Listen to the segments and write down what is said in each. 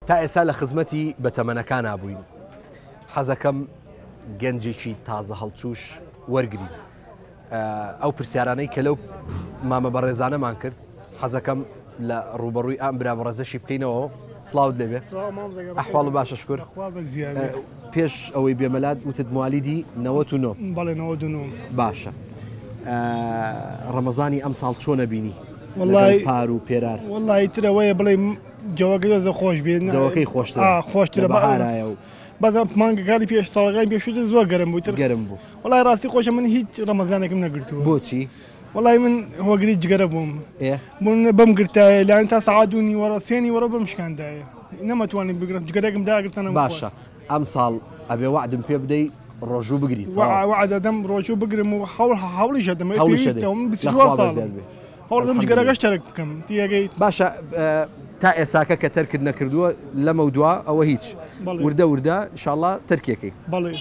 تا ئێستا لە خزمەتی بەتەمەنەکان نابووین حەزەکەم گەنجێکی تازە هەڵچووش وەرگین ئەو پرسیارانەی کە لەو مامە بەڕێزانەمان کرد حەزەکەم لە ڕوبەڕووی ئەم برا بەڕێزەشی بکەینەوە سڵاوت لێبێ ئەحواڵ باشە شکر پێش ئەوەی بێمەلات وتت موالیدی 99 بەڵێ 99 باشە ڕەمەزانی ئەم ساڵ چۆنە بینی والله پار و پێرار والله ترەوەیە بڵێ جەوەکەی زە خۆش بێن جەوەکەی خۆشترە بەهارایە و بەڵام مانگەکانی پێش ساڵەکانی پێشووتە زۆر گەرم بوو گەرم بوو وڵای ڕاستی خۆشە من هیچ ڕەمەزانێکم نەگرتووە بۆچی؟ وڵای من هۆگری جگەرە بووم من بەم گرتایە لاەن تا سەعات و نیوەڕە سێنی وەرە بەم شکاندایە نەمەتوانین بگرم جگەرێکم داگرتنە باشە ئەم ساڵ ئەبێ وعدم پێ بدەی ڕۆژوو بگریت وعدەدەم ڕۆژوو بگرم و هەوڵیشە دەمەوێت هەوڵدەم جگەرەکەش تەرک بکەم تیەگەی باشە تا ئێساکە کە تەرکرد نەکردووە لەمە دووە ئەوە هیچ وردە وردە ئینشاءڵڵا تەرکێکەی بەڵێ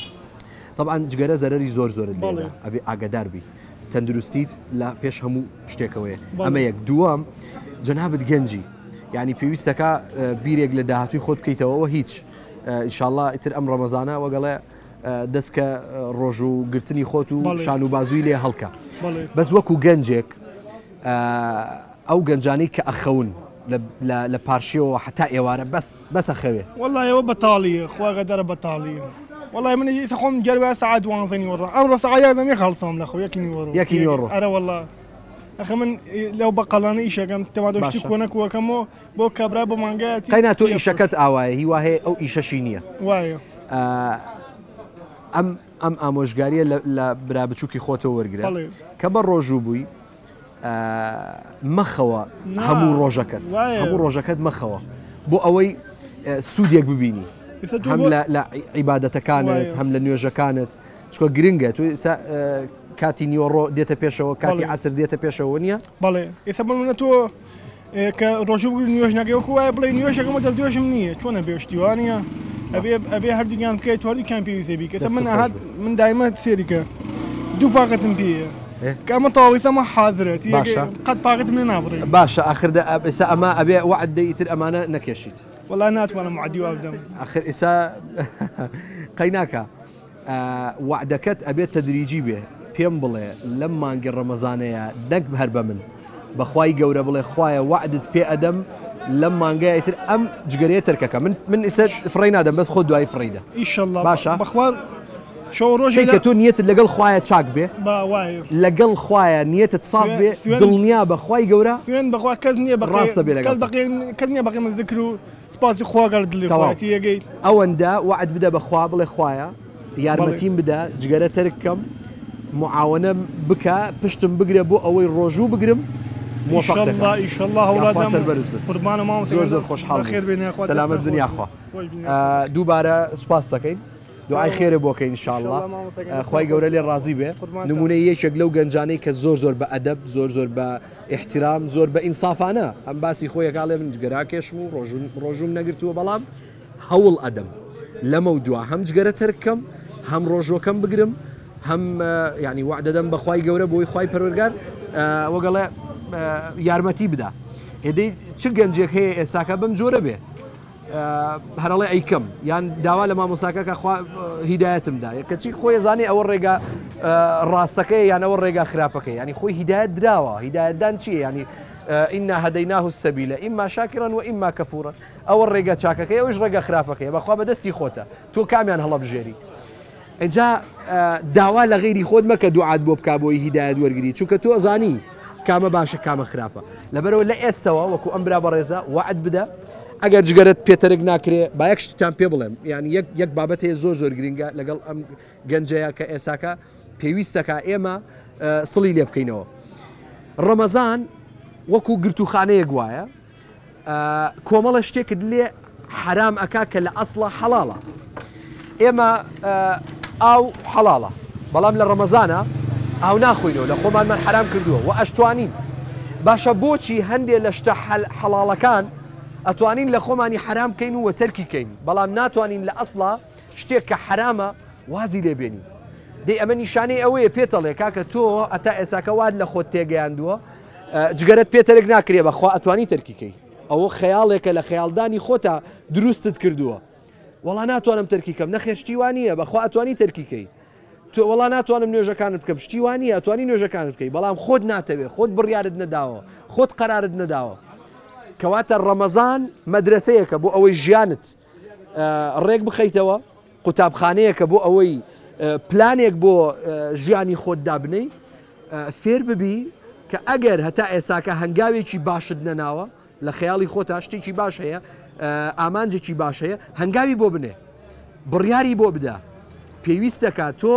طبعاً جگەرە زەرەری زۆر ئەبێ ئاگادار بیت تەندروستیت لە پێش هەموو شتێکەوەیە ئەمە یەک دووەم جەنابەت گەنجی یعنی پێویستەکە بیرێک لە داهاتووی خۆت بکەیتەوە هیچ ئینشاءڵڵا ئیتر ئەم ڕەمەزانە وەگەڵێ دەستکە ڕۆژ و گرتنی خۆت و شان و بازووی لێ هەڵکە بەس وەکو گەنجێک ئەو گەنجانەی کە ئەخەون لە پارشیەوە حتا ئێوارە بەسە خەوێ والله ئەوە بەتاڵیە خواگەدارە بەتاڵیە والله من خۆم جەربە سەعات وانزەنی وەڕە ئەمڕۆ سەعات یەک هەڵسام لەخۆ یەکی نیوەڕۆ ئەرە والله ئەخە من لەو بەقەڵانە ئیشەکەم تەمادۆشتی کۆنەکوەکەمەوە بۆ کابرا بۆ مانگایەتی قەینا تۆ ئیشەکەت ئاوایە هی وهەیە ئەو ئیشەشی نییە وایە ئەم ئامۆژگاریە لە برا بچووکی خۆتەوە وەرگرە کە بە ڕۆژوو بووی مەخەوە هەموو ڕۆژەکەت مەخەوە بۆ ئەوەی سوودێک ببینی هەم لە عیبادەتەکانت هەم لە نوێژەکانت چکە گرنگە تو کاتی نیوەڕۆ دێتە پێشەوە کاتی عسر دێتە پێشەوە نییە بەڵێ ئێستا بمونە تۆ کە ڕۆژوو نوێژ ناکەوەکو وایە بڵێ نوێژەکەمە دەستێشم نییە چۆنە بێشتیوانە ئەبێ هەردووگیان بکەیت توواردووکیان پێویستێ بیکە من دایمە سێریکە دوو پاقەتم پێیە کەمە تاویستەمە حاضرێت قەت پاقت من نابڕێ باشە ئاخردا ئێستا ئەمە ئەبێ وعد دەیتر ئەمانە نەکێشیت وەڵا ناتوانم وعدی وا بدەم ئاخر ئێستا قەیناکە وعدەکەت ئەبێت تەدریجی بێ پێم بڵێ لەم مانگی ڕەمەزانەیە دەنگ هەر بە من بەخوای گەورە بڵێ خوایە وعدت پێ ئەدەم لەم مانگایە ئیتر ئەم جگەرەیە تەرکەکە من ئێستا فڕی نادەم بەس خۆ دوای فڕیدە ئیشەڵڵا باشە بەخوار شەو کە تۆ نیەتت لەگەڵ خوایە چاک بێ لەگەڵ خوایە نیەتت ساف بێ دڵنیا بەخوای گەورە سوێن بەخوا کەس نییە ڕاستە بێ کەس نییە بەقی من ذکر و سپاسی خواگەر دڵێگەیت ئەوەندە وعد بدە بەخوا بڵێ خوایە یارمەتیم بدە جگەرە تەرکەم معاونە بکە پشتم بگرێ بۆ ئەوەی ڕۆژوو بگرم ئیشەڵڵا هەوڵادام سەربەرز بن قوربانە ماوە زۆر خۆشحاڵ سەلامەت دنیاخوا دووبارە سوپاس دەکەین دوعای خێرە بۆکەین ئینشاءڵڵا خوای گەورە لێ ڕازی بێ نمونەی یەکێک لەو گەنجانەی کە زۆر بە ئەدەب زۆر بە احترام زۆر بە ئینسافانە ئەم باسی خۆیەکاڵێ من جگەرا کێشم و ڕۆژوم نەگرتووە بەڵام هەوڵ ئەدەم لەمە دووە هەم جگەرە تەرکەم هەم ڕۆژۆکەم بگرم هەم ینی وعدەدەم بە خوای گەورە بۆی خوای پەروەردگار وەگەڵێ یارمەتی بدا هێدەی چ گەنجێک هەیە ئێساکە بەم جۆرە بێ هەرڵێ ئەیکەم یان داوا لە مامۆساکە هیدایەتمدا کەچی خۆی زانێ ئەوە ڕێگا ڕاستەکەی یان ئەوە ڕێگا خراپەکەی ینی خۆی هیدایەت دراوە هیدایەتدان چییە ینی ئینا هەدەیناه السەبیلە ئیما شاکرا و ئیما کەفورا ئەوە ڕێگە چاکەکەی ئەوش ڕێگە خراپەکەی بەخوا بەدەستی خۆتە تۆ کامیان هەڵەبژێری اینجا داوا لە غیری خۆت مەکە دوعات بۆ بکا بۆی هیدایەت وەرگری چونکە تۆ زانی کامە باشە کامە خراپە لەبەرەوە لە ئێستەوە وەکو ئەم برا بەڕێزە وعد بدە ئەگەر جگەرت پێتەرک ناکرێ با یەک شتتان پێ بڵێم یعنی یەک بابەت هەیە زۆر گرنگە لەگەڵ ئەم گەنجەیە کە ئێساکە پێویستەکە ئێمە سڵی لێ بکەینەوە ڕەمەزان وەکو گرتوخانەیەک وایە کۆمەڵە شتێکت لێ حرام ئەکا کە لە ئەسڵە حەڵاڵە ئێمە ئاو حەڵاڵە بەڵام لە ڕەمەزانە ئاو ناخۆینەوە لە خۆمانمان حرام کردووە و ئەشتوانین باشە بۆچی هەندێک لە شتە حەڵاڵەکان ئەتوانین لە خۆمانی حرام کەین و تەرکیکەین بەڵام ناتوانین لە ئەسڵا شتێک کە حرامە وازی لێبێنین دەی ئەمە نیشانەی ئەوەیە پێتەڵێ کاکە تۆ ئەتا ئێساکە واد لە خۆت تێگەیاندووە جگەرت پێتەرێک ناکرێ بەخوا ئەتوانی تەرکیکەی ئەوە خەیاڵێکە لە خەیاڵدانی خۆتە دروستت کردووە وەڵا ناتوانم تەرکیکەم نەخێر شتیوانە بەخوا ئەتوانی تەرکیکەی تۆ وەڵا ناتوانم نوێژەکانت بکەم شتیوانە ئەتوانی نوێژەکانت بکەی بەڵام خۆت ناتەوێت خۆت بڕیارت نەداوە خۆت قەرارت نەداوە کەواتە ڕەمەزان مەدرسەیەکە بۆ ئەوەی ژیانت ڕێک بخەیتەوە قوتابخانەیەکە بۆ ئەوەی پلانێک بۆ ژیانی خۆت دابنەی فێر ببی کە ئەگەر هەتا ئێساکە هەنگاوێکی باشت نەناوە لە خەیاڵی خۆتا شتێکی باش هەیە ئامانجێکی باش هەیە هەنگاوی بۆ بنێ بڕیاری بۆ بدا پێویستەکە تۆ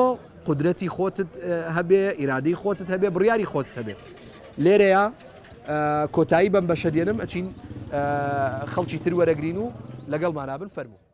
قدرەتی خۆتت هەبێ ئیرادەی خۆتت هەبێ بڕیاری خۆتت هەبێ لێرەیە کۆتایی بەم بەشە دێنم ئەچین خەڵکی تر وەرەگرین و لەگەڵ مانابن فەرموو